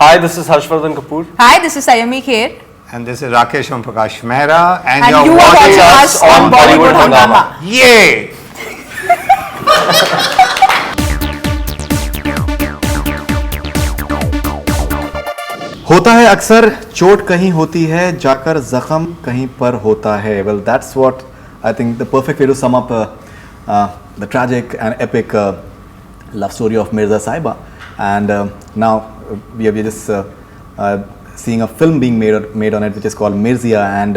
Hi, this is Harshvardhan Kapoor. Hi, this is Saiyami Kher. And this is Rakeysh Omprakash Mehra. And you are watching us on Bollywood Hungama. Yay! होता है अक्सर चोट कहीं होती है जाकर जख्म कहीं पर होता है. Well, that's what I think the perfect way to sum up the tragic and epic love story of Mirzya Sahiban. And now we are just seeing a film being made on it, which is called Mirzya, and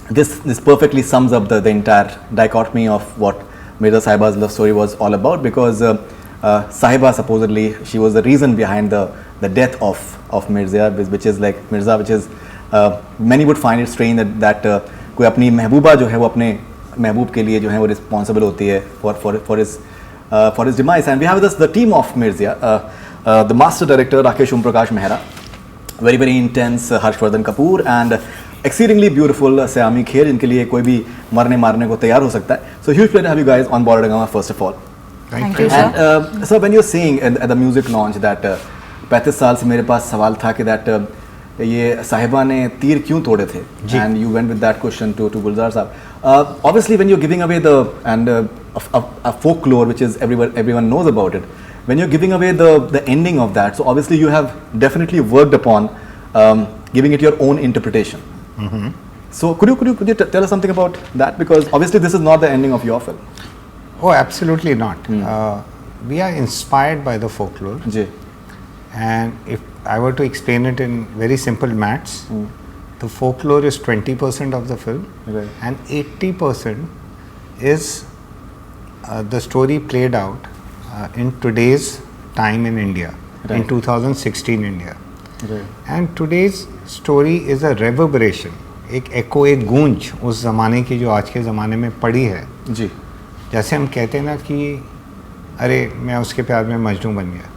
this perfectly sums up the entire dichotomy of what Mirzya Sahiban's love story was all about, because Sahiba, supposedly she was the reason behind the death of Mirzya, which is like Mirza, which is many would find it strange that कोई अपनी महबूबा जो है वो अपने महबूब के लिए जो है वो responsible होती है for his demise. And we have with us the team of Mirzya, the master director Rakeysh Omprakash Mehra, very intense Harshvardhan Kapoor, and exceedingly beautiful Saiyami Kher, इनके लिए कोई भी मरने मारने को तैयार हो सकता है. So huge pleasure to have you guys on Bollywood Hungama first of all. Thank you, And sir. so when you're saying at the music launch that 35 साल से मेरे पास सवाल था कि that ये साहिबा ने तीर क्यों तोड़े थे, and you went with that question to Gulzar साहब. Obviously when you're giving away a folklore which is everyone knows about it, when you're giving away the ending of that, so obviously you have definitely worked upon giving it your own interpretation. So could you tell us something about that, because obviously this is not the ending of your film. Oh, absolutely not. We are inspired by the folklore. Ji. And if I were to explain it in very simple maths, the folklore is 20% of the film, Right. and 80% is the story played out in today's time in India, in Right. 2016 India. Right. And today's story is a reverberation, एक echo, एक गूंज उस ज़माने की जो आज के ज़माने में पड़ी है. जी. जैसे हम कहते हैं ना कि अरे मैं उसके प्यार में मजनू बन गया.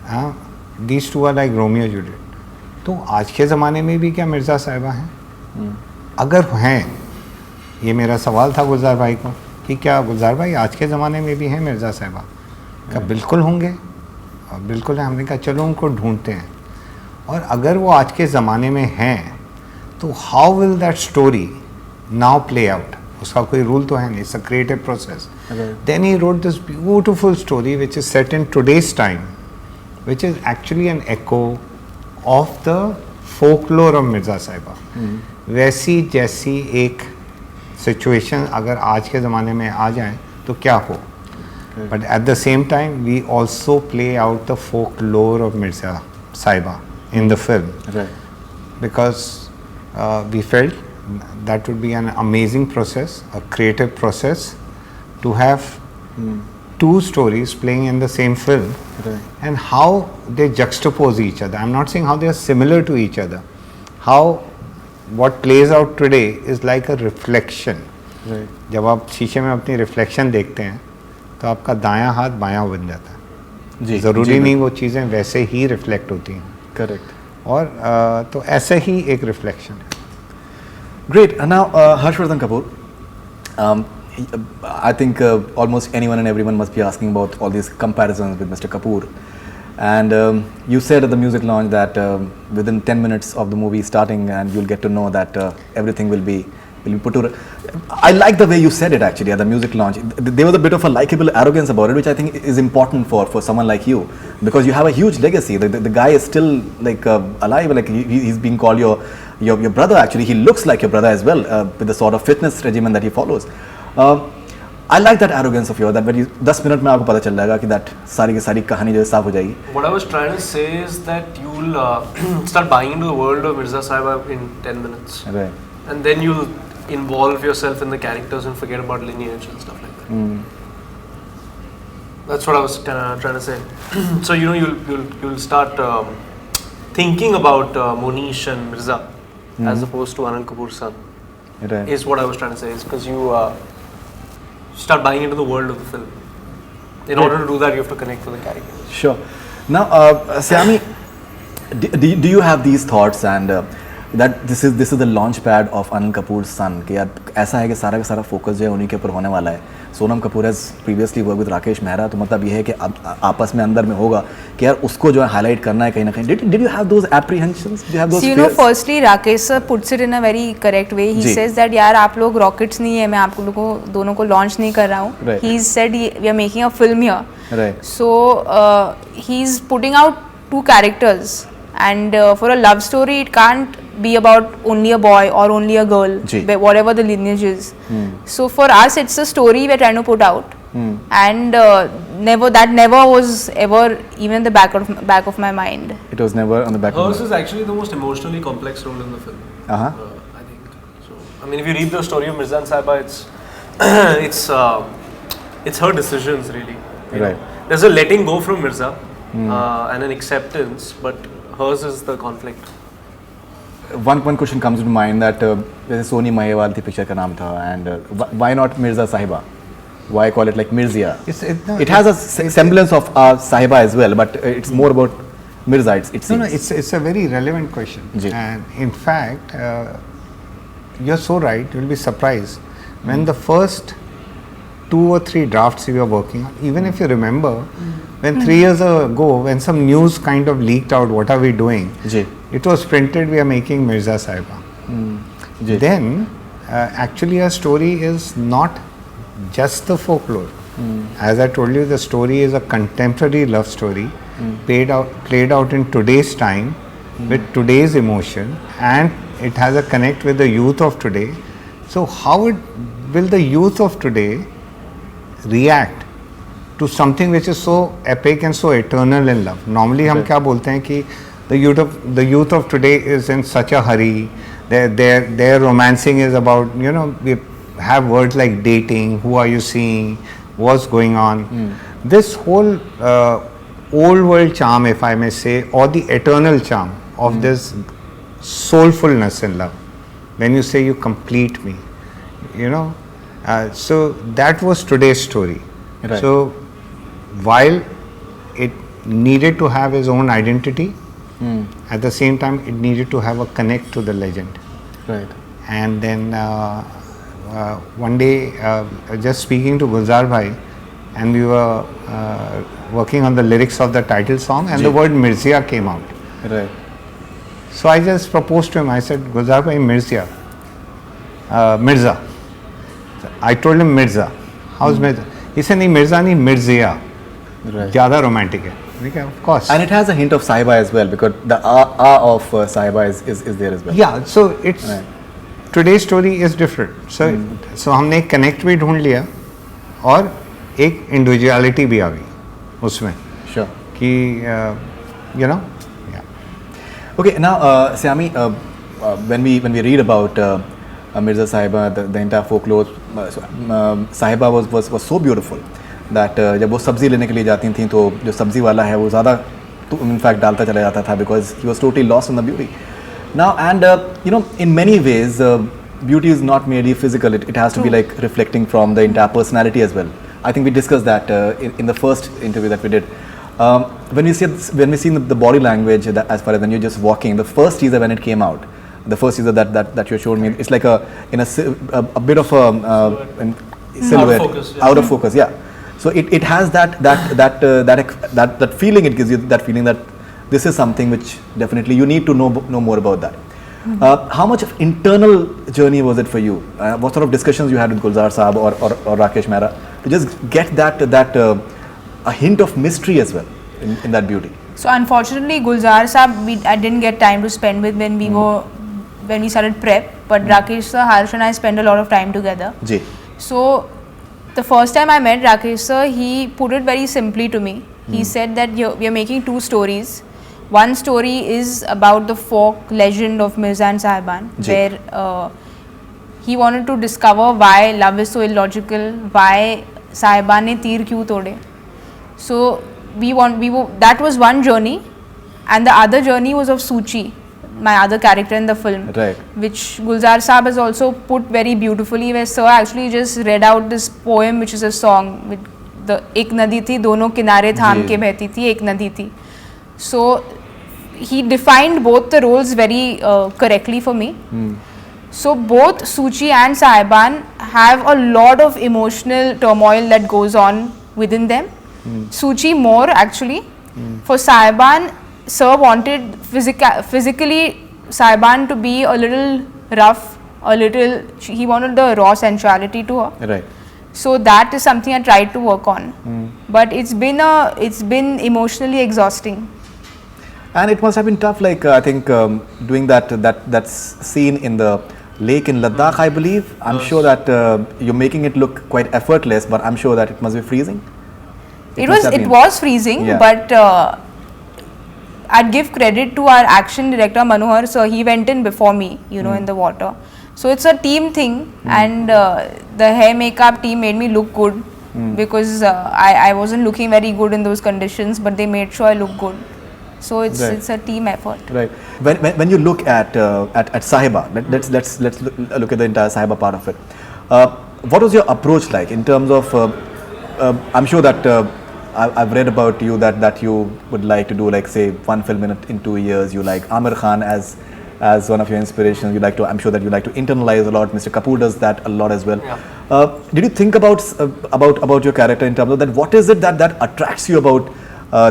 हाँ, these two are like Romeo Juliet. तो आज के ज़माने में भी क्या मिर्ज़ा साहिबा हैं? अगर हैं, ये मेरा सवाल था गुलजार भाई को कि क्या गुलजार भाई आज के ज़माने में भी हैं मिर्ज़ा साहिबा? क्या बिल्कुल होंगे, और बिल्कुल है. हमने कहा चलो उनको ढूंढते हैं. और अगर वो आज के ज़माने में हैं तो how will that story now play out? उसका कोई रूल तो है नहीं. It's a creative process. Then he wrote this beautiful story which is set in today's time, which is actually an echo of the folklore of Mirzya Sahiban. वैसी जैसी एक situation अगर आज के ज़माने में आ जाए तो क्या हो. But at the same time we also play out the folklore of Mirzya Sahiban in the film. Right. Because we felt that would be an amazing process, a creative process, to have two stories playing in the same film. Right. And how they juxtapose each other. I'm not saying how they are similar to each other. How what plays out today is like a reflection. Right. जब आप शीशे में अपनी reflection देखते हैं तो आपका दायां हाथ बायां बन जाता है. जी. ज़रूरी नहीं वो चीज़ें वैसे ही रिफ्लेक्ट होती हैं. Correct. और तो ऐसे ही एक रिफ्लेक्शन है. Great. And now Harshvardhan Kapoor. I think almost anyone and everyone must be asking about all these comparisons with Mr. Kapoor. And you said at the music launch that within 10 minutes of the movie starting, and you'll get to know that everything will be put to. I like the way you said it actually at the music launch. There was a bit of a likable arrogance about it, which I think is important for someone like you, because you have a huge legacy. The guy is still like alive. Like he's being called your brother. Actually, he looks like your brother as well with the sort of fitness regimen that he follows. I like that arrogance of yours, that when you 10 minute में आपको पता चल जाएगा कि that सारी की सारी कहानी जो है साफ हो जाएगी. What I was trying to say is that you'll start buying into the world of Mirzya Sahiban in 10 minutes. Right. And then you'll involve yourself in the characters and forget about lineage and stuff like that. That's what I was trying to say. So you'll start thinking about Monish and Mirza as opposed to Anand Kapoor's son. Right. Is what I was trying to say. Is because you start buying into the world of the film. In order to do that, you have to connect with the character. Sure. Now, Saiyami, do you have these thoughts? And that this is the launch pad of Anil Kapoor's son कि यार ऐसा है कि सारा का सारा focus जो है उन्हीं के ऊपर होने वाला है. Sonam Kapoor has previously work with Rakesh Mehra, तो मतलब ये है कि अब आपस में अंदर में होगा कि यार उसको जो है हाईलाइट करना है कहीं ना कहीं. Did you have those apprehensions? Did you have those So, fears? firstly, Rakesh sir puts it in a very correct way. He ji. says that यार आप लोग rockets नहीं है, मैं आप लोगों को दोनों को launch नहीं कर रहा हूँ. Right. He said we are making a film here. Right. So he's putting out two characters, and for a love story, it can't be about only a boy or only a girl, ji. whatever the lineage is. So for us, it's a story we're trying to put out, and never was ever even in the back of my mind. It was never on the back Hers of is actually the most emotionally complex role in the film. Uh-huh. I think. So, I mean, if you read the story of Mirzya Sahiban, it's her decisions really. You Right. know. There's a letting go from Mirzya and an acceptance, but hers is the conflict. One question comes to mind that जैसे सोनी माहेवाल थी picture का नाम था, and why not Mirzya Sahiba? Why call it like Mirzya? It has a semblance of Sahiba as well, but it's more about Mirzya. It seems. No, it's a very relevant question. Ji. And in fact, you're so right. You'll be surprised when the first 2 or 3 drafts we were working on. Even if you remember, when 3 years ago, when some news kind of leaked out, what are we doing? Ji. It was printed. We are making Mirzya Sahiban. Ji. Then, actually, our story is not just the folklore. As I told you, the story is a contemporary love story played out in today's time with today's emotion, and it has a connect with the youth of today. So, how will the youth of today react to something which is so epic and so eternal in love? Normally, हम क्या बोलते हैं कि the youth of today is in such a hurry. Their romancing is about, we have words like dating, who are you seeing, what's going on. This whole old world charm, if I may say, or the eternal charm of this soulfulness in love. When you say you complete me, so that was today's story. Right. So while it needed to have its own identity, at the same time it needed to have a connect to the legend. Right. And then one day, just speaking to Gulzar bhai, and we were working on the lyrics of the title song, and the word Mirzya came out. Right. So I just proposed to him. I said, Gulzar bhai, Mirza. I told him Mirza. How's Mirza? He said, nahi Mirza nahi, Mirzya. Right. ज़्यादा romantic है. Okay, of course. And it has a hint of Sahiba as well, because the of Sahiba is there as well. Yeah, so it's Right. today's story is different. So हमने एक connect भी ढूंढ लिया और एक individuality भी आ गई उसमें Sure. कि yeah. Okay, now Saiyami, when we read about Mirzya Sahiba, the entire folklore, Sahiba was so beautiful that जब वो सब्जी लेने के लिए जाती थी तो जो सब्जी वाला है वो ज़्यादा तो इनफैक्ट डालता चला जाता था because he was totally lost in the beauty. Now and in many ways beauty is not merely physical, it has to be like reflecting from the entire personality as well. I think we discussed that in the first interview that we did. When we see the body language, that as far as when you're just walking, the first teaser when it came out, the first teaser that you showed me, it's like a bit of a silhouette, out of focus, yeah. So it has that feeling, it gives you that feeling that this is something which definitely you need to know more about that. How much of internal journey was it for you? What sort of discussions you had with Gulzar Saab or Rakeysh Mehra to just get that a hint of mystery as well in that beauty? So unfortunately, Gulzar Saab, I didn't get time to spend with when we started prep. But Rakeysh sir, Harsh and I spent a lot of time together. Ji. So the first time I met Rakeysh sir, he put it very simply to me. He said that we are making 2 stories. One story is about the folk legend of Mirzya and Sahiban, where he wanted to discover why love is so illogical, why Sahiban ne teer kyun tode. So that was one journey, and the other journey was of Suchi, my other character in the film, right, which Gulzar Saab has also put very beautifully, where sir actually just read out this poem, which is a song with the ek nadi thi, dono kinare tham ke behti thi, ek nadi thi. So he defined both the roles very correctly for me. So both Suchi and Sahiban have a lot of emotional turmoil that goes on within them. Suchi more actually. For Sahiban, Sir wanted physically Sahiban to be a little rough, he wanted the raw sensuality to her. Right. So that is something I tried to work on. But it's been emotionally exhausting. And it must have been tough, like I think doing that scene in the lake in Ladakh, I believe. I'm sure that you're making it look quite effortless, but I'm sure that it must be freezing. It was freezing, Yeah. but I'd give credit to our action director Manohar. So he went in before me, in the water. So it's a team thing, and the hair makeup team made me look good because I wasn't looking very good in those conditions, but they made sure I look good. So it's a team effort. Right. When you look at Sahiba, let's look at the entire Sahiba part of it. What was your approach like in terms of? I'm sure that I've read about you that you would like to do, like, say, one film in 2 years. You like Aamir Khan as one of your inspirations. I'm sure that you like to internalize a lot. Mr. Kapoor does that a lot as well. Yeah. Did you think about your character in terms of that? What is it that attracts you about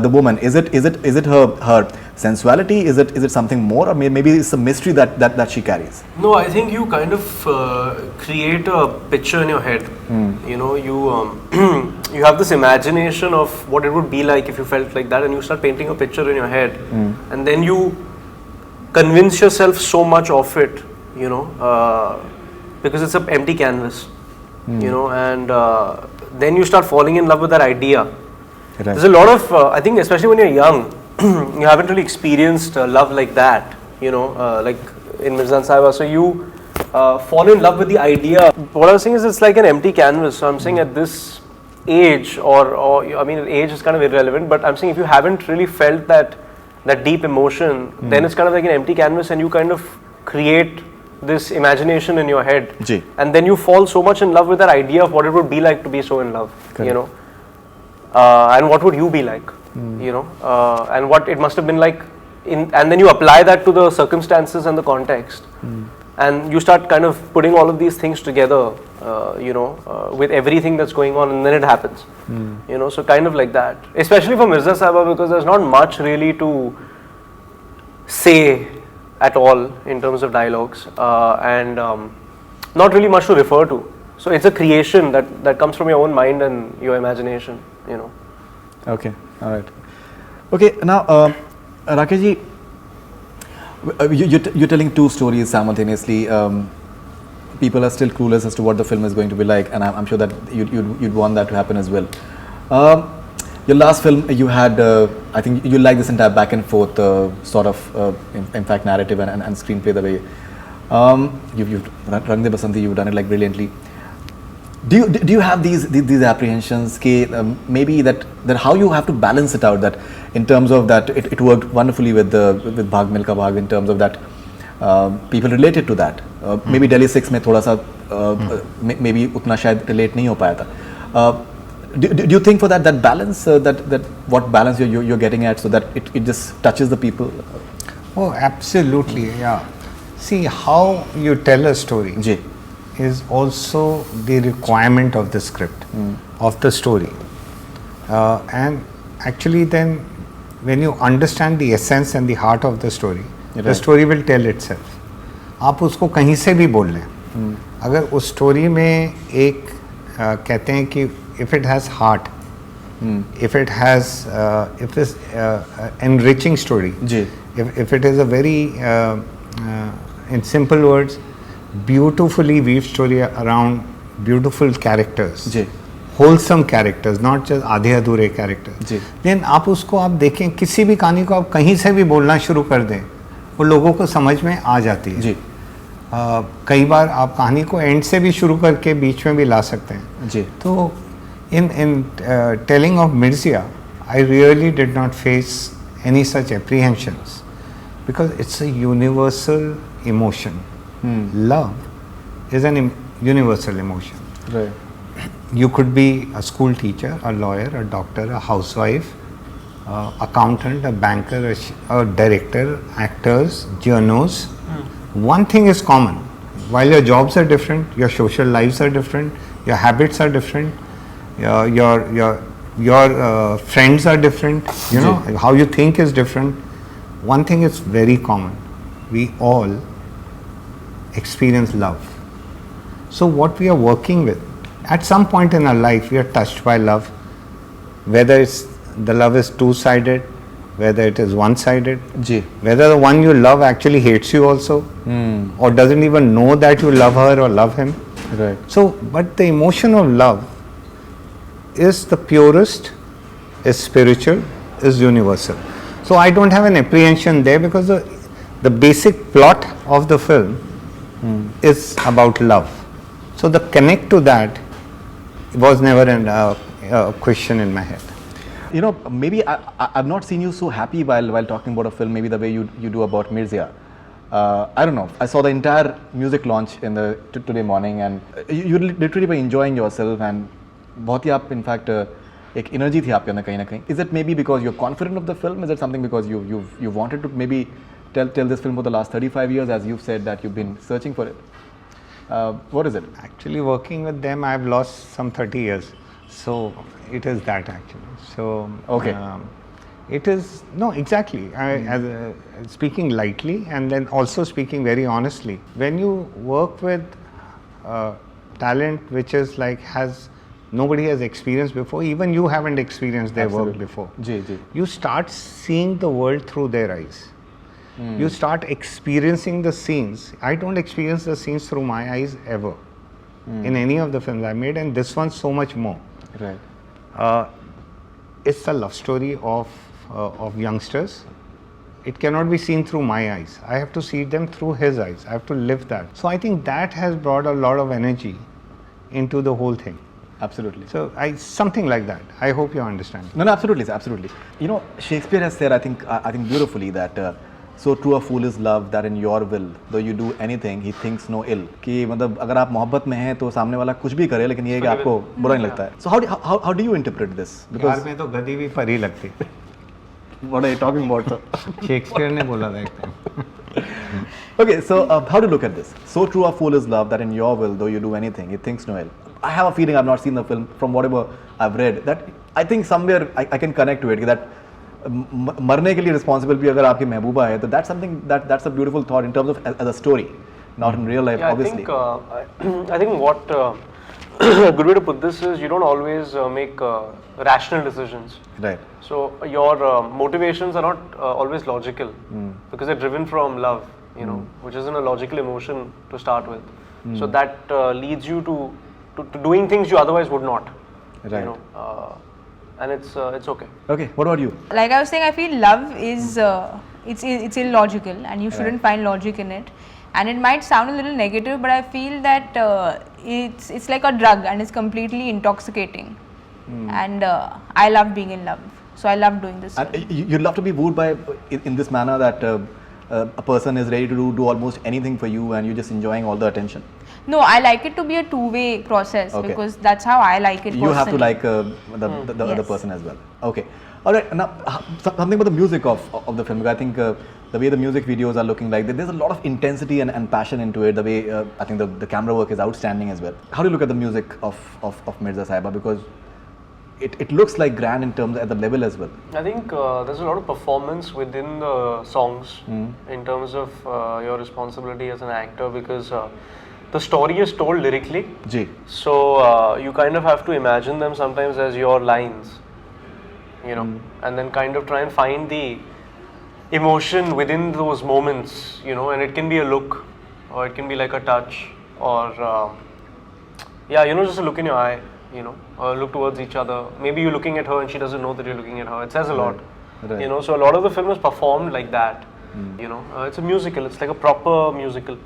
the woman? Is it her sensuality? Is it something more, or maybe it's a mystery that she carries? No, I think you kind of create a picture in your head. You have this imagination of what it would be like if you felt like that, and you start painting a picture in your head, and then you convince yourself so much of it, because it's an empty canvas, and then you start falling in love with that idea. Right. There's a lot of, I think, especially when you're young, you haven't really experienced love like that, like in Mirzya Sahiban. So you fall in love with the idea. What I was saying is it's like an empty canvas. So I'm saying at this age, or I mean, age is kind of irrelevant, but I'm saying if you haven't really felt that deep emotion, then it's kind of like an empty canvas, and you kind of create this imagination in your head. And then you fall so much in love with that idea of what it would be like to be so in love, and what would you be like, and what it must have been like, and then you apply that to the circumstances and the context, and you start kind of putting all of these things together, with everything that's going on, and then it happens, so kind of like that. Especially for Mirzya Sahiban, because there's not much really to say at all in terms of dialogues, and not really much to refer to. So it's a creation that comes from your own mind and your imagination, Okay, all right. Okay, now Rakesh ji, you're telling two stories simultaneously. People are still clueless as to what the film is going to be like, and I'm sure that you'd want that to happen as well. Your last film, you had, I think you like this entire back and forth sort of, in fact, narrative and screenplay the way. You've Rang De Basanti, you've done it like brilliantly. Do you have these apprehensions, maybe that how you have to balance it out, that in terms of that it worked wonderfully with Bhag Milka Bhag, in terms of that people related to that. Maybe Delhi 6 में थोड़ा सा maybe उतना शायद relate नहीं हो पाया था. Do you think for that balance, that what balance you're getting at, so that it just touches the people? Oh, absolutely, yeah. See, how you tell a story is also the requirement of the script, of the story. And actually then, when you understand the essence and the heart of the story, the story will tell itself. आप उसको कहीं से भी बोल लें, अगर उस story में एक कहते हैं कि if it has heart, if it has if it's enriching story, if it is a very in simple words, beautifully weaved story around beautiful characters, wholesome characters, not just आधे अधूरे characters, then आप उसको आप देखें, किसी भी कहानी को आप कहीं से भी बोलना शुरू कर दें, वो लोगों को समझ में आ जाती है. कई बार आप कहानी को एंड से भी शुरू करके बीच में भी ला सकते हैं. तो in telling of Mirzya, I really did not face any such apprehensions, because it's a universal emotion. Love is an universal emotion. You could be a school teacher, a lawyer, a doctor, a housewife, accountant, a banker, a director, actors, journos. One thing is common. While your jobs are different, your social lives are different, your habits are different, your friends are different. You know how you think is different. One thing is very common. We all experience love. So what we are working with, at some point in our life, we are touched by love. Whether the love is two-sided, whether it is one-sided, whether the one you love actually hates you also, or doesn't even know that you love her or love him. Right. So, but the emotion of love is the purest, is spiritual, is universal. So I don't have an apprehension there, because the basic plot of the film is about love. So the connect to that was never a question in my head. You know, maybe I've not seen you so happy while talking about a film, maybe the way you do about Mirzya. I don't know. I saw the entire music launch in today morning, and you literally were enjoying yourself, and बहुत ही आप in fact एक energy थी आपके अंदर कहीं ना कहीं. Is it maybe because you're confident of the film? Is it something because you wanted to maybe tell this film for the last 35 years, as you've said that you've been searching for it? What is it? Actually, working with them, I've lost some 30 years. So it is that actually. So okay. It is no exactly. Speaking lightly and then also speaking very honestly. When you work with talent which is like nobody has experienced before, even you haven't experienced their work before. You start seeing the world through their eyes. You start experiencing the scenes. I don't experience the scenes through my eyes ever in any of the films I made, and this one so much more. Right. It's a love story of youngsters. It cannot be seen through my eyes. I have to see them through his eyes. I have to live that. So I think that has brought a lot of energy into the whole thing. Absolutely. So something like that. I hope you understand. No, absolutely, absolutely. You know, Shakespeare has said, I think beautifully, that so true a fool is love, that in your will, though you do anything, he thinks no ill. कि मतलब अगर आप मोहब्बत में हैं तो सामने वाला कुछ भी करे, लेकिन ये है कि आपको बुरा नहीं लगता है. So how do you interpret this? Because यार में तो गधी भी परी लगती. What are you talking about, sir? Shakespeare ने बोला था एक time. Okay, so how do you look at this? So true a fool is love, that in your will, though you do anything, he thinks no ill. I have a feeling, I've not seen the film, from whatever I've read, that I think somewhere I can connect to it, that मरने के लिए responsible भी अगर आपकी महबूबा है, तो that's something that's a beautiful thought in terms of as a story, not in real life, obviously. I think what a good way to put this is, you don't always make rational decisions. Right. So your motivations are not always logical, because they're driven from love, you know, which isn't a logical emotion to start with. So that leads you to doing things you otherwise would not. Right. You know, and it's okay. Okay, what about you? Like I was saying, I feel love is it's illogical, and you shouldn't find logic in it. And it might sound a little negative, but I feel that it's like a drug, and it's completely intoxicating. And I love being in love, so I love doing this. And you'd love to be wooed by in this manner, that a person is ready to do almost anything for you, and you're just enjoying all the attention. No, I like it to be a two-way process, because that's how I like it personally. You have to like the other person as well. Okay. All right. Now, something about the music of the film. I think the way the music videos are looking like, there's a lot of intensity and passion into it. The way I think the camera work is outstanding as well. How do you look at the music of Mirzya Sahiban? Because it looks like grand in terms at the level as well. I think there's a lot of performance within the songs in terms of your responsibility as an actor, because the story is told lyrically. So you kind of have to imagine them sometimes as your lines, you know, and then kind of try and find the emotion within those moments, you know, and it can be a look, or it can be like a touch, or just a look in your eye, you know, or look towards each other. Maybe you're looking at her and she doesn't know that you're looking at her. It says a lot, you know. So a lot of the film is performed like that, you know. It's a musical. It's like a proper musical.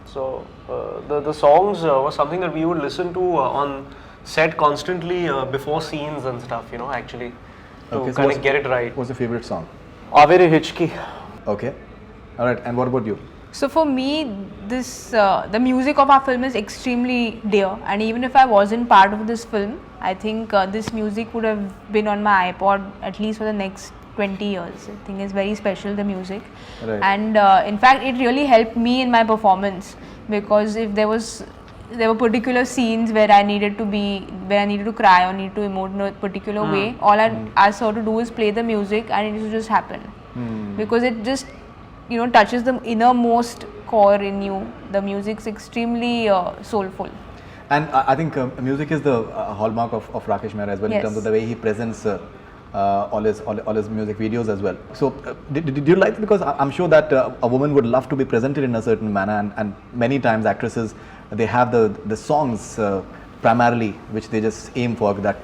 So the songs was something that we would listen to on set constantly before scenes and stuff, you know, actually, to kind of get it right. What's your favorite song? Avere Hichki. Okay. All right. And what about you? So for me, this the music of our film is extremely dear, and even if I wasn't part of this film, I think this music would have been on my iPod at least for the next 20 years. I think it's very special, the music. Right. And in fact, it really helped me in my performance, because if there were particular scenes where I needed to cry or need to emote in a particular way, all I asked her to do is play the music and it used to just happen. Because it just, touches the innermost core in you. The music's extremely soulful. And I think music is the hallmark of Rakeysh Mehra as well, in Yes. terms of the way he presents all his music videos as well. So did you like it? Because I'm sure that a woman would love to be presented in a certain manner, and many times actresses, they have the songs primarily which they just aim for, that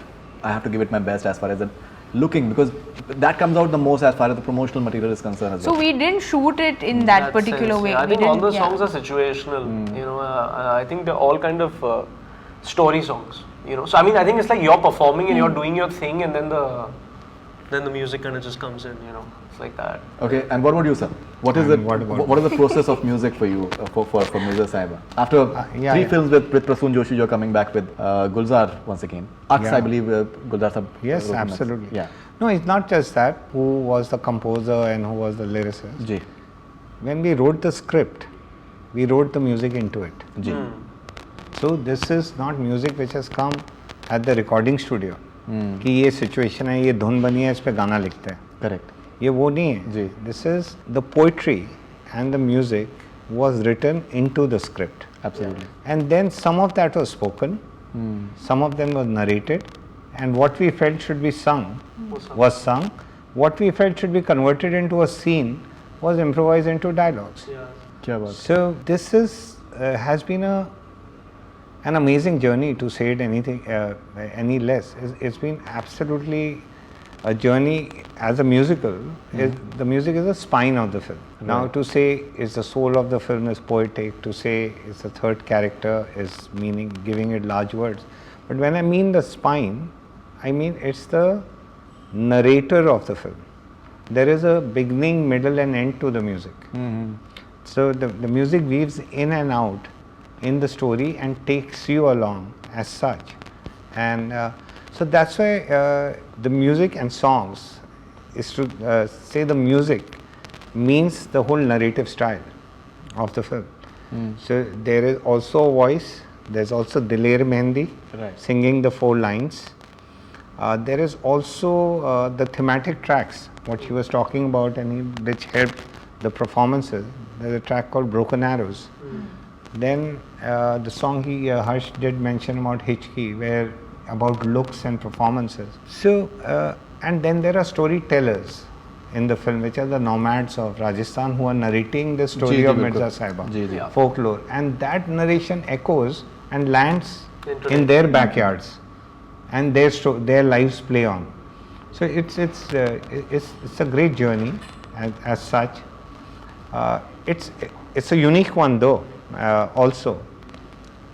I have to give it my best as far as the looking, because that comes out the most as far as the promotional material is concerned as well. So we didn't shoot it in that particular sense, way. yeah. I We think all the didn't- songs are situational. I think they're all kind of story songs. So I mean, I think it's like you're performing and you're doing your thing, and then the music kind of just comes in. It's like that. Okay, and what about you, sir? What is And it? what about- What is the process of music for you for Mirzya Sahiban? After three films with Prasoon Joshi, you're coming back with Gulzar once again. Aks, Yeah. I believe Gulzar sab. Yes, wrote in absolutely. Yeah. No, it's not just that. Who was the composer and who was the lyricist? Ji. When we wrote the script, we wrote the music into it. Ji. So this is not music which has come at the recording studio. कि ये situation है, ये धुन बनी है, इस पे गाना लिखते हैं. Correct. ये वो नहीं है. जी. This is the poetry and the music was written into the script. Absolutely. And then some of that was spoken, some of them was narrated, and what we felt should be sung was sung. What we felt should be converted into a scene was improvised into dialogues. क्या बात? So this is has been an amazing journey, to say it any less. It's been absolutely a journey as a musical. The music is the spine of the film. Now to say is the soul of the film is poetic, to say it's the third character is giving it large words. But when I mean the spine, I mean it's the narrator of the film. There is a beginning, middle and end to the music. So the music weaves in and out in the story and takes you along as such. And so that's why the music and songs is to say the music means the whole narrative style of the film. So there is also a voice, there's also Diler Mehendi singing the 4 lines. There is also the thematic tracks, what he was talking about, and which helped the performances. There's a track called Broken Arrows. Then the song Harsh did mention about Hichki, where about looks and performances. So and then there are storytellers in the film, which are the nomads of Rajasthan who are narrating the story of Mirzya Sahiban, folklore, and that narration echoes and lands in their backyards, and their lives play on. So it's a great journey as such. It's a unique one though. Also,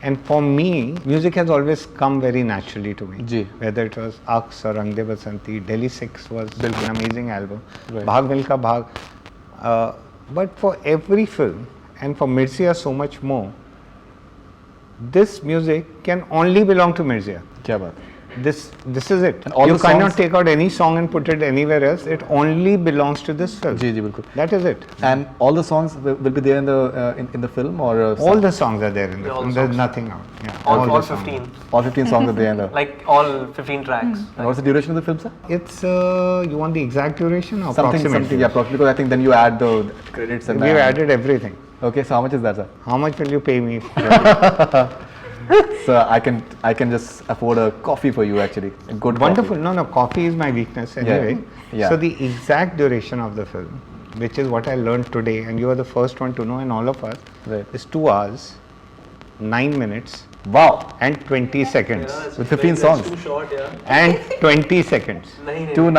and for me, music has always come very naturally to me. Whether it was Aks or Rang De Basanti, Delhi 6 was an amazing album. Bhag Milka Bhag. But for every film, and for Mirzya so much more, this music can only belong to Mirzya. क्या बात? This is it. And all you the cannot songs- take out any song and put it anywhere else. It only belongs to this film. जी बिल्कुल. That is it. And all the songs will be there in the film, or All the songs are there in the all film. the There's songs. nothing out. Yeah, All the songs. 15. all 15 songs are there in the. Like all 15 tracks. And what's the duration of the film, sir? It's you want the exact duration or Something, approximately? yeah, approximately, because I think then you add the credits and We've added everything. Okay, so how much is that, sir? How much will you pay me? So I can just afford a coffee for you, actually. A good Wonderful. coffee. No, coffee is my weakness anyway. Yeah. So the exact duration of the film, which is what I learned today, and you are the first one to know, and all of us, is 2 hours, 9 minutes, Wow. and 20 seconds. With 15 songs. Too short, yeah. And 20 seconds. 2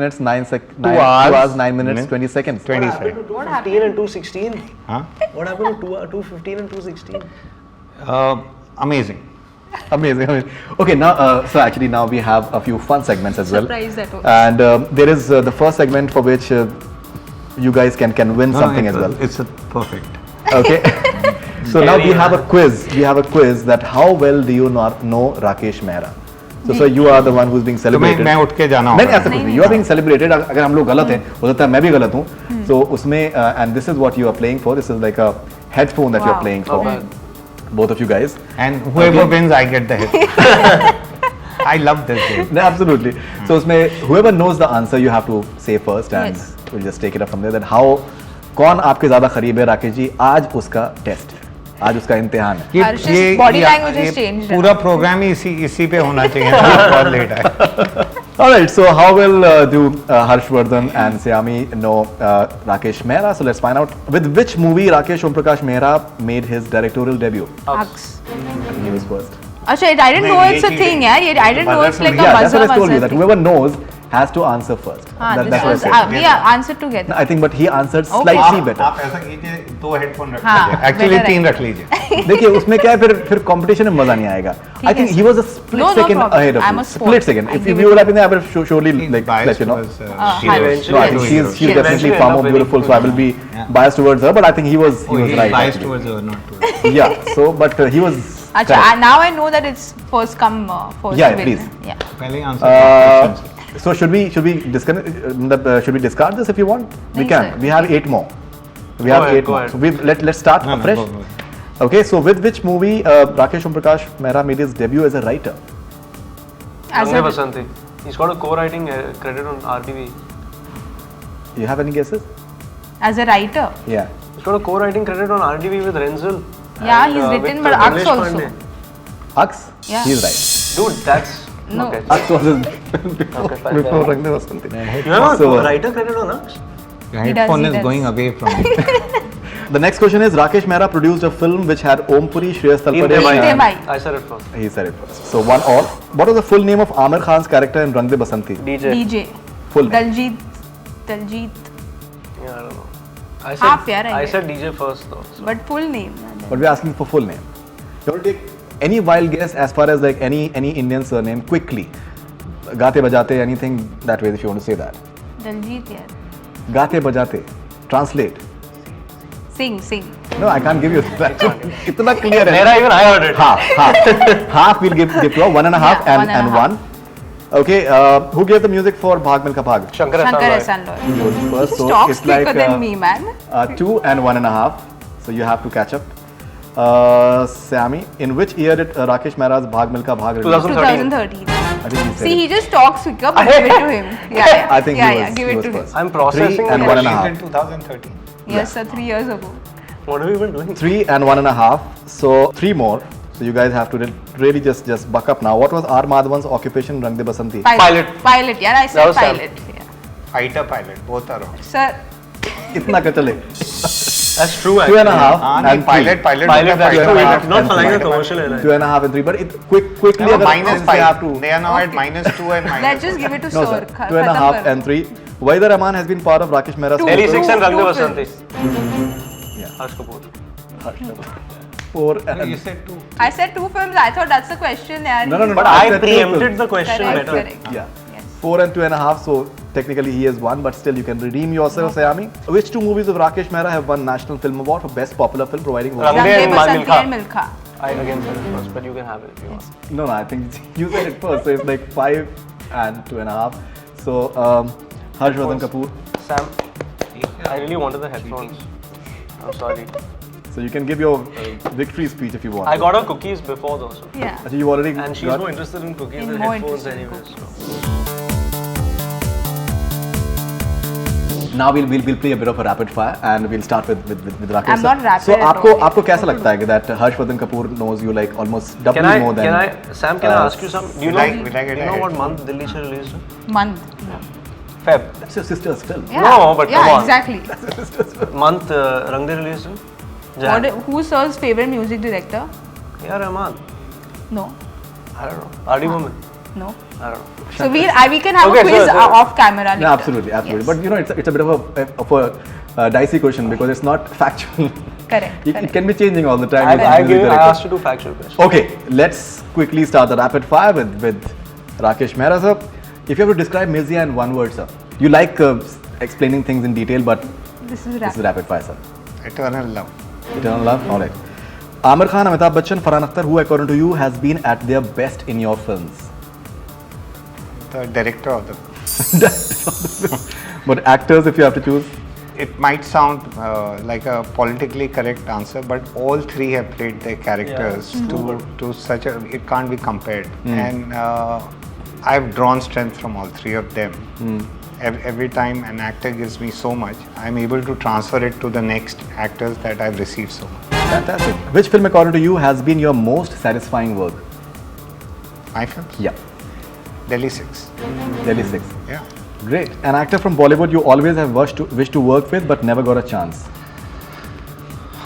minutes, 9 seconds. 2 hours, 9 minutes, 20 seconds. 20 What happened seconds. to 215 and 216? Huh? What happened to 215 and 216? Amazing. Amazing. Okay, now, so actually now we have a few fun segments as well. Surprise that was. And there is the first segment for which you guys can win something as well. It's perfect. Okay. So now we have a quiz. We have a quiz that how well do you not know Rakeysh Mehra? So you are the one who's being celebrated. मैं उठ के जाना नहीं होगा ऐसा कुछ नहीं. You are being celebrated. अगर हम लोग गलत हैं, हो सकता है मैं भी गलत हूँ. So उसमें and this is what you are playing for. This is like a headphone that you are Wow. playing for. Both of you guys. and whoever wins I get the hit. I love this game. No, absolutely. So उसमें whoever knows the answer you have to say first and Yes. we'll just take it up from there. Then how कौन आपके ज़्यादा करीब है राकेश जी? आज उसका test है. आज उसका इम्तिहान है. Harsh's body language has changed. पूरा प्रोग्राम ही इसी पे होना चाहिए था. बहुत लेट है. Alright, so how will do Harshvardhan and Saiyami know Rakeysh Mehra? So let's find out with which movie Rakeysh Omprakash Mehra made his directorial debut. Hugs. He was first. Acha, I didn't know it's a thing, yaar. I didn't know it's like a Yeah, that's what I told you. buzzer That whoever knows has to answer first. this That's was, what I said. we answered together. I think, but he answered Okay. slightly better. आप ऐसा कीजिए 2 headphone रख हाँ, लीजिए. Actually better 3 है. रख लीजिए. देखिए उसमें क्या है फिर कंपटीशन में मजा नहीं आएगा. I think he was a split No second problem. ahead of I'm you. a sport. Split second. I If give you it would have been there, I would have surely like Biased let you know. was, Eventually, No, I think she's She definitely eventually far end more up winning. beautiful, so I will be biased towards her. But I think he was right. Biased actually. towards her, not towards her. Yeah. So, but he was. Acha, correct. now I know that it's first come first Yeah, win. please. Yeah. पहले ही answer. So should we disconnect? Should we discard this if you want? We नहीं, can. sir. We have 8 more. We have ahead, 8 go more. ahead. So let's start No, no, afresh. go. Okay. So with which movie Rakeysh Omprakash Mehra made his debut as a writer? As Rangde a, Basanti. He's got a co-writing credit on RDV. You have any guesses? as a writer. Yeah. He's got a co-writing credit on RDV with Renzel. Yeah, and, he's with, written, but Aks Dinesh also. Pandey. Aks? Yeah. He's right. Dude, that's No. okay. Aks was his Okay, fine. before Rangde Basanti. You have So, a writer credit on Aks? Your He does, headphone he is does. going away from me. The next question is Rakeysh Mehra produced a film which had Om Puri, Shreyas Talpade. Hinde Hinde and- Bhai. I said it first. He said it first. So 1 all. What was the full name of Aamir Khan's character in Rangde Basanti? DJ. DJ. Full name. Daljit. Yeah, I don't know. I Half, said, yeah, I I get. said DJ first though. So. But full name. But we're asking for full name. You want to take any wild guess as far as like any Indian surname quickly? Gaate bajate, anything that way if you want to say that. Daljit, yeah. Gaate bajate. Translate. Sing. No, I can't give you that. Itna clear hai. Mera even I heard it. Half we'll give to 1.5 Yeah, and 1.5. 1. Okay, who gave the music for Bhag Milka Bhag? Shankar Shankar Hassan Hassan Loy. He was first, Just so talk it's like quicker than me, man. 2 and 1.5. So you have to catch up. Saiyami, in which year did Rakeysh Mehra's Bhag Milka Bhag release? 2013. 2013. I think he said See, it. he just talks quicker, but give it to him. Yeah. I think yeah, he yeah, was, give he it was to first. him. I'm processing 3 and it. 1.5. in 2013. Yes, sir, 3 years ago. What have you been doing? 3 and 1.5. So 3 more. So you guys have to really just buck up now. What was R. Madhavan's occupation in Rangde Basanti? Pilot. Pilot, yeah, I That said was Sam. pilot. Yeah. Fighter pilot, both are wrong. Sir, Itna ka chale. That's true. 2.5 हाँ, and नहीं, pilot, 3. pilot, Pilot, that's fighter true. pilot. It's not and following a three. commercial. 2.5 and 3. But quickly, No, agar minus since you have 5. to. They are now at -2 and let's -2. just give it to No, Sir. sir. 2.5 and 3. Wahida Rahman has been part of Rakeysh Mehra's. Two. Delhi Two. 6 and Rangde Two Basanti. Yeah. Harsh Kapoor. 4 No, and you said 2. I said 2 films. I thought that's the question. Yeah. No. But I I said two preempted films. the question Correct, better. correct. Yeah. Yes. 4 and 2.5, so technically he has won, but still you can redeem yourself, Saiyami. Which 2 movies of Rakeysh Mehra have won National Film Award for Best Popular Film, providing voice? Rangde Rangde and Basanti Milkha. and Milkha. I again said it first, but you can have it if you want. No, I think you said it first, so it's like 5 and 2.5. So, Harshvardhan Kapoor. Sam, I really wanted the headphones. I'm sorry. So you can give your victory speech if you want. I got her cookies before though, so. Yeah. Actually, you already And she's got. more interested in cookies In than more headphones interested in anyways. cookies. So. Now we'll play a bit of a rapid fire and we'll start with Rakeysh. I'm not rapid So at आपको all. आपको कैसा लगता है कि that Harshvardhan Kapoor knows you like almost doubly more than? Sam, can I ask you something? Do you know, we like it do you know ahead. what month Delhi se released? Month. Feb. That's your sister's film. Yeah. No, but yeah, come on. exactly. Month Rangde released? Jan. Who's Sir's favorite music director? Yeah, Rahman. No. I don't know. R.D. Burman. No. I don't know. So we can have Okay, a quiz sure. off camera later. No, absolutely. Yes. But you know, it's a bit of a dicey question because it's not factual. Correct. It can be changing all the time. I with music I director. asked you to factual questions. Okay, let's quickly start the rapid fire with Rakeysh Mehra, sir. If you have to describe Mirzya in one word, sir. You like explaining things in detail, but This is this rap. is rapid fire, sir. Eternal love. Eternal love? Alright. Aamir Khan, Amitabh Bachchan, Farhan Akhtar, who according to you has been at their best in your films? the director of the film. But actors, if you have to choose? It might sound like a politically correct answer, but all three have played their characters to such a, it can't be compared. And I've drawn strength from all three of them. Every time an actor gives me so much, I'm able to transfer it to the next actors that I've received so much. Fantastic. Which film, according to you, has been your most satisfying work? My films? Yeah. Delhi 6. Delhi 6. Yeah. Great. An actor from Bollywood you always have wished to work with but never got a chance.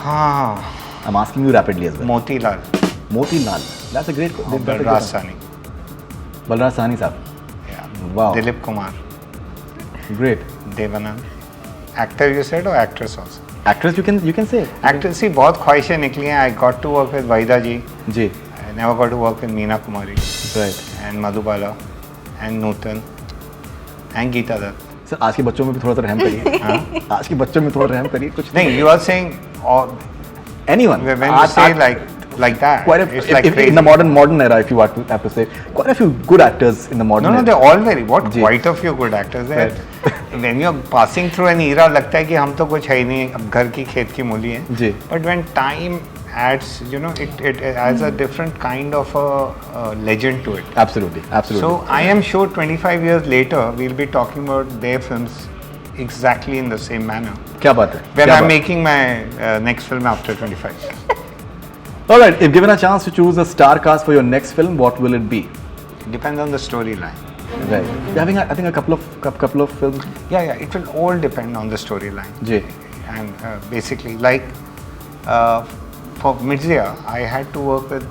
I'm asking you rapidly as well. Motilal. Motilal. That's a great. Balraj Sahni. Balraj Sahni sahab. Yeah. Wow. Dilip Kumar. Great. Devanand. Actor you said or actress also? Actress you can say. Actress see बहुत ख्वाहिशें निकली हैं. I got to work with Vaida ji. जी. I never got to work with Meena Kumari. Right. And Madhubala. And Nutan. And Geeta Dutt. Sir आज के बच्चों में भी थोड़ा सा रहम करिए. हाँ. आज के बच्चों में थोड़ा रहम करिए कुछ. नहीं, you are saying all, anyone. when you say like that, quite it's like crazy. In the modern era, if you have to say, quite a few good actors in the modern. No, era. they're all very. What ji. quite a few good actors there. Right. When you're passing through an era, लगता है कि हम तो कुछ है ही नहीं, अब घर की खेत की मूली हैं. जी. But when time adds, you know, it adds a different kind of a legend to it. Absolutely. So I am sure 25 years later, we'll be talking about their films exactly in the same manner. क्या बात है? When I'm making my next film after 25 years. All right. If given a chance to choose a star cast for your next film, what will it be? Depends on the storyline. Right. You're having, I think, a couple of films. Yeah. It will all depend on the storyline. Ji. And basically, like for Mirzya, I had to work with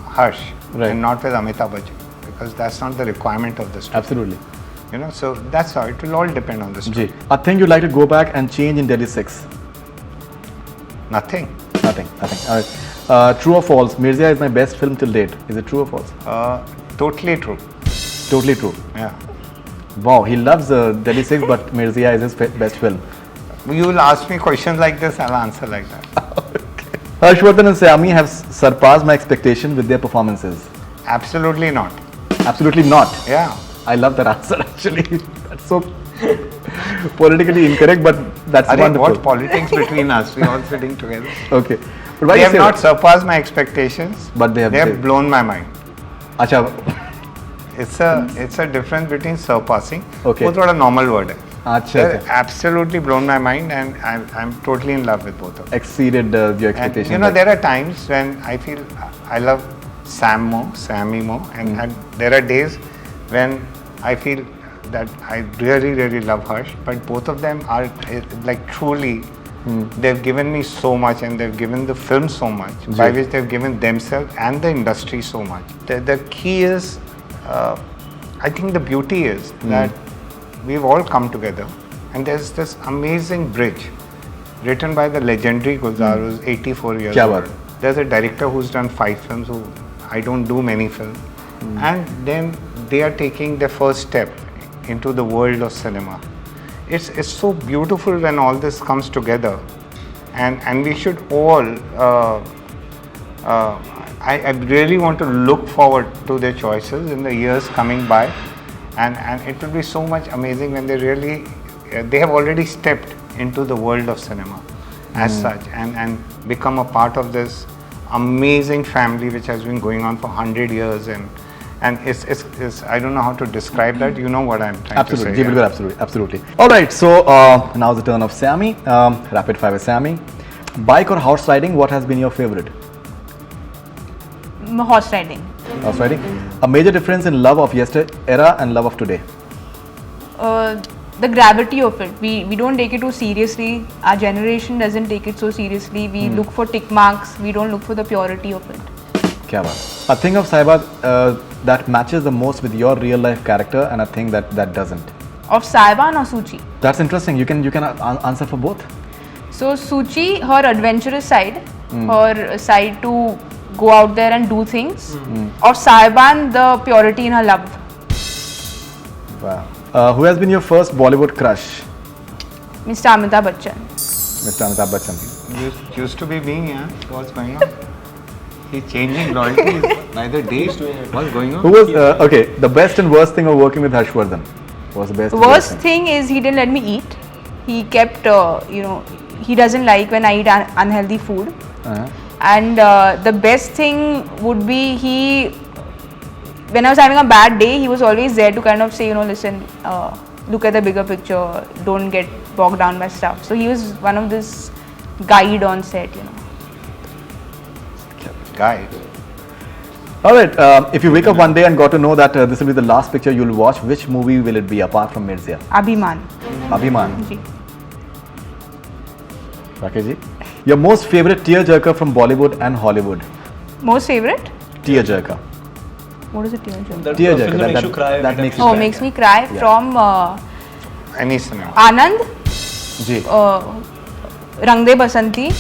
Harsh and not with Amitabh Bachchan because that's not the requirement of the story. Absolutely. You know, so that's how it will all depend on the story. Ji. A thing you'd like to go back and change in Delhi 6? Nothing. All right. True or false? Mirzya is my best film till date. Is it true or false? Totally true. Totally true. Yeah. Wow, he loves Delhi 6, but Mirzya is his best film. You will ask me questions like this, I'll answer like that. Okay. Harshvardhan and Saiyami have surpassed my expectations with their performances. Absolutely not. Absolutely not. Yeah. I love that answer actually. That's so politically incorrect, but that's wonderful. What politics between us? We all sitting together. Okay. But why They you have say not that? surpassed my expectations, But they have blown my mind. अच्छा. It's a difference between surpassing. Okay. वो थोड़ा normal word है. अच्छा. They're absolutely blown my mind, and I'm totally in love with both of them. Exceeded your And expectations. you know, there are times when I feel I love Sammy more, and there are days when I feel that I really love Harsh, but both of them are like truly. They've given me so much, and they've given the film so much, by which they've given themselves and the industry so much. The key is, I think the beauty is that we've all come together, and there's this amazing bridge written by the legendary Gulzar, who's 84 years old. There's a director who's done 5 films, who I don't do many films, and then they are taking their first step into the world of cinema. It's so beautiful when all this comes together, and we should all. I really want to look forward to their choices in the years coming by, and it will be so much amazing when they have already stepped into the world of cinema as such, and become a part of this amazing family which has been going on for 100 years, and it's I don't know how to describe that. You know what I'm trying to say. Absolutely. All right, so now the turn of Saiyami. Rapid fire with Saiyami. Bike or horse riding, what has been your favorite? Horse riding. Horse riding. A major difference in love of yesterday and love of today? The gravity of it. We don't take it too seriously. Our generation doesn't take it so seriously. We look for tick marks. We don't look for the purity of it. Kya baat. A thing of Sahiban that matches the most with your real life character, and a thing that doesn't. Of Sahiban or Suchi? That's interesting. You can answer for both. So Suchi, her adventurous side, her side to go out there and do things. Of Sahiban, the purity in her love. Wow. Who has been your first Bollywood crush? Mr. Amitabh Bachchan. Mr. Amitabh Bachchan. Used to be me, yeah. What's going on? He's changing loyalties neither day. What's going on? Who was okay? The best and worst thing of working with Harshvardhan. What was the best? and Worst thing is he didn't let me eat. He kept, he doesn't like when I eat unhealthy food. Uh-huh. And the best thing would be when I was having a bad day, he was always there to kind of say, listen, look at the bigger picture, don't get bogged down by stuff. So he was one of this guide on set, Guy. All right. If you wake up one day and got to know that this will be the last picture you'll watch, which movie will it be apart from Mirzya? Abhiman. Abhiman. Ji. Rakesh ji, your most favorite tearjerker from Bollywood and Hollywood? Most favorite? Tearjerker. What is a tearjerker? The Tearjerker. film that makes you cry. That makes you Oh, cry. makes me cry Yeah. from Any cinema. Anand, Ji. Rang De Basanti,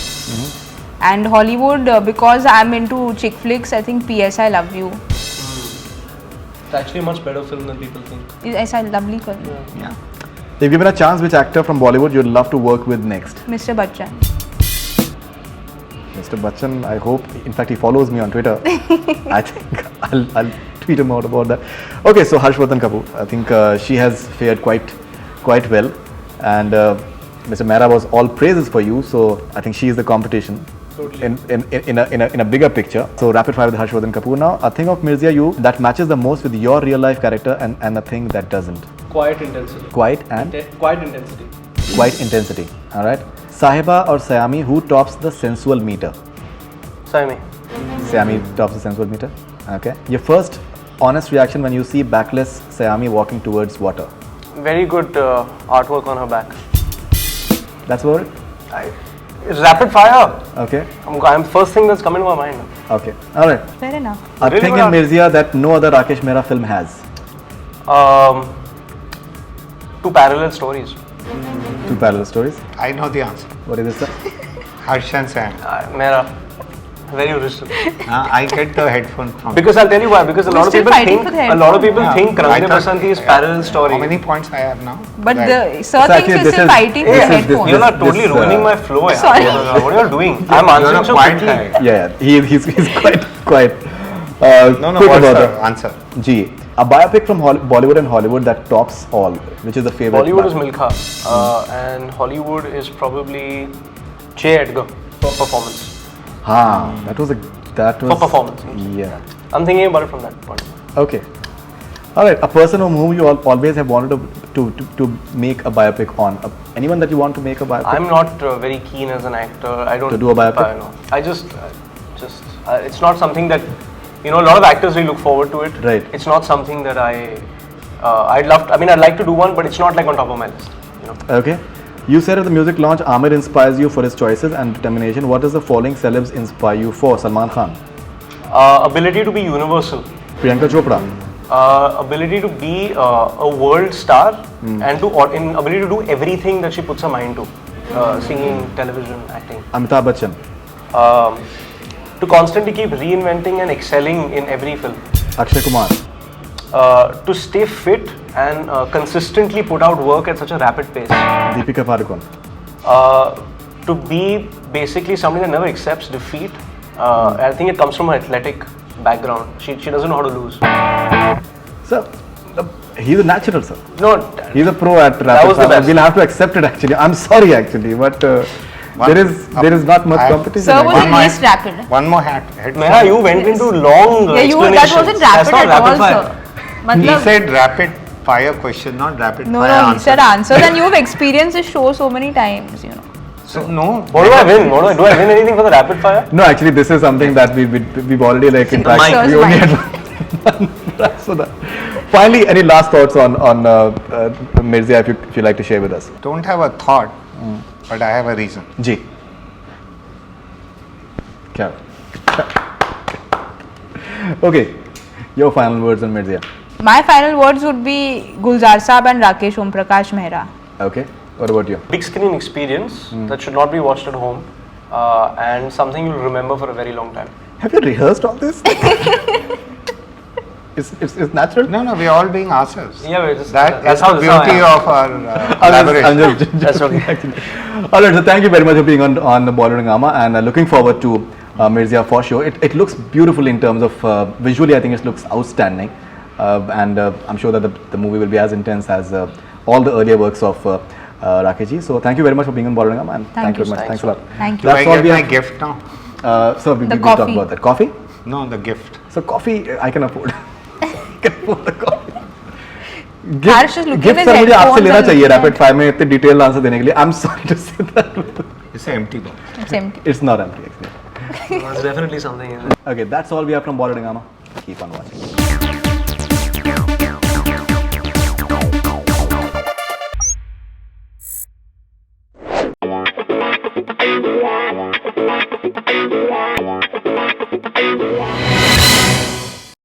and Hollywood because I'm into chick flicks. I think P.S. I Love You. It's actually a much better film than people think. It's a lovely film. Yeah. If given a chance, which actor from Bollywood you'd love to work with next? Mr. Bachchan. Mr. Bachchan, I hope. In fact, he follows me on Twitter. I think I'll tweet him out about that. Okay, so Harshvardhan Kapoor. I think she has fared quite well, and Mr. Mehra was all praises for you. So I think she is the competition. Totally. In a bigger picture. So rapid fire with Harshvardhan Kapoor now. A thing of Mirzya you that matches the most with your real life character and a thing that doesn't. Quiet intensity. Quiet and Quiet intensity. quiet intensity. All right. Sahiba or Saiyami, who tops the sensual meter? Saiyami. Saiyami tops the sensual meter. Okay. Your first honest reaction when you see backless Saiyami walking towards water? Very good artwork on her back. That's about it. It's rapid fire. Okay. I'm first thing that's coming to my mind. Okay. All right. Fair enough. A Really thing in good Mirzya that no other Rakeysh Mehra film has. Two parallel stories. Two parallel stories. I know the answer. What is this, sir? Harsh and Sam. Mehra. Very original. I get the headphone from. Because I'll tell you why. Because a We're lot of still people fighting think for the think I Rang De thought- Basanti is yeah. parallel story. How many points I have now? But Right. the sir So thinks actually we're this still is- fighting for this the is- headphones. You're not totally this, ruining my flow. Yeah. Sorry. What are you all doing? I'm You're answering a so quiet quickly. guy. Yeah. He's quite No, quick what's about the it. answer? G. A biopic from Bollywood and Hollywood that tops all. Which is the favorite? Bollywood is one? Milkha, and Hollywood is probably J. Edgar for performance. That was For performance. Yeah. I'm thinking about it from that point. Okay. All right. A person on whom you always have wanted to make a biopic on. Anyone that you want to make a biopic? I'm not very keen as an actor. I don't To do a biopic? No. I just it's not something that a lot of actors really look forward to it. Right. It's not something that I'd like to do one, but it's not like on top of my list. Okay. You said at the music launch, Aamir inspires you for his choices and determination. What does the following celebs inspire you for? Salman Khan, Ability to be universal. Priyanka Chopra, Ability to be a world star and ability to do everything that she puts her mind to. Singing, television, acting. Amitabh Bachchan, To constantly keep reinventing and excelling in every film. Akshay Kumar, To stay fit and consistently put out work at such a rapid pace. Deepika Padukone, To be basically somebody that never accepts defeat. I think it comes from her athletic background. She doesn't know how to lose. sir. He's a natural, sir. No, He's a pro at rapid was the fire. best. We'll have to accept it. Actually, I'm sorry, actually, but there is not much competition. Sir was actually. the least rapid. One more headphone. Mehra, you went into long Yeah, that explanations. wasn't That's rapid not at all, fire. sir. He Matlab, said rapid fire question, not rapid no, fire he answer. said answers, and you've experienced this show so many times, So no. What do I win? Do I win anything for the rapid fire? No, actually, this is something that we've already in fact mic. we only had one. So that. Finally, any last thoughts on Mirzya if you like to share with us? Don't have a thought, but I have a reason. Ji. Kya? Okay, your final words on Mirzya. My final words would be Gulzar Saab and Rakeysh Omprakash Mehra. Okay, what about you? Big screen experience that should not be watched at home and something you'll remember for a very long time. Have you rehearsed all this? It's natural. No, we're all being ourselves. Yeah, we're just, That's the beauty of our collaboration. That's okay. All right, so thank you very much for being on the Bollywood Hungama, and looking forward to Mirzya for sure. It looks beautiful in terms of visually. I think it looks outstanding, and I'm sure that the movie will be as intense as all the earlier works of Rakeysh ji. So thank you very much for being on Bollywood Hungama, and thank you very much. Thanks a lot. Thank you. Do I That's all get we my have. gift now? So we The will talk coffee. about that. Coffee? No, the gift. So coffee I can afford. I can afford the coffee. Harsh is looking gift at sir मुझे आपसे headphones लेना and चाहिए looking rapid at- fire में इतने detail answer देने के लिए. I'm sorry to say that. It's an empty box. It's empty. It's not empty actually. There's definitely something in it. Okay, that's all we have from Bollywood Hungama. Keep on watching.